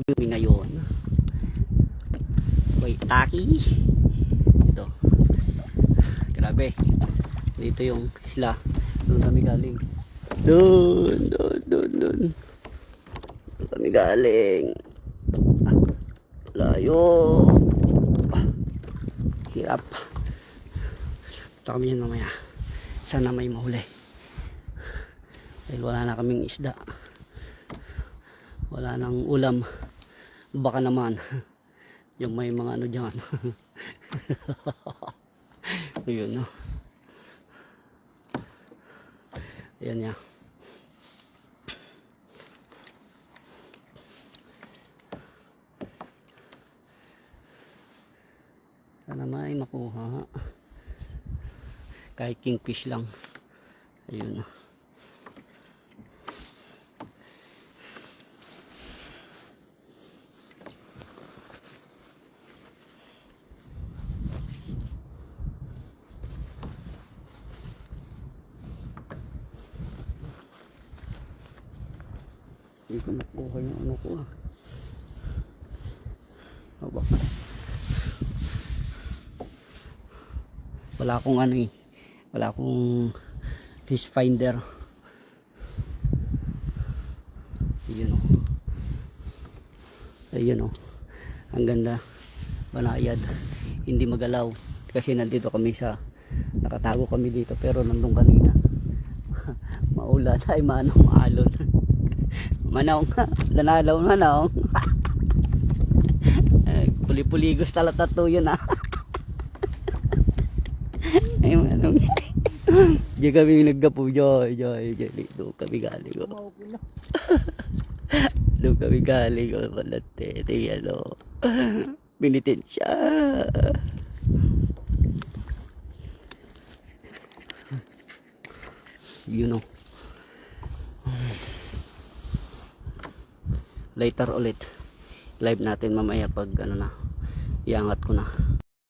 kami ngayon. Wait, taki. Ito. Grabe. Dito yung isla. Doon kami galing. Doon. Doon kami galing. Layo. Hirap. Ito kami yan mamaya. Sana may mahuli. Dahil wala na kaming isda. Wala nang ulam. Baka naman yung may mga ano dyan. Ayun, no. Ayan niya. Sana may makuha. Kahit kingfish lang. Ayun. Hindi ko nakuha yung ano ko ah. O baka wala akong ano eh. Wala akong fish finder. Ayun o. Ayun o. Ang ganda. Banayad. Hindi magalaw. Kasi nandito kami sa nakatago kami dito pero nandun kanina. Maulan ay manong maalon. Manong, nanalaw manong. Puli-puligos talatato yun ah. Ay manong. Diyan kami naggapo. Joy. Doon kami galing. Doon kami galing. Malate. Ano. Binitin siya. You know. Later ulit live natin mamaya pag ano na iangat ko na.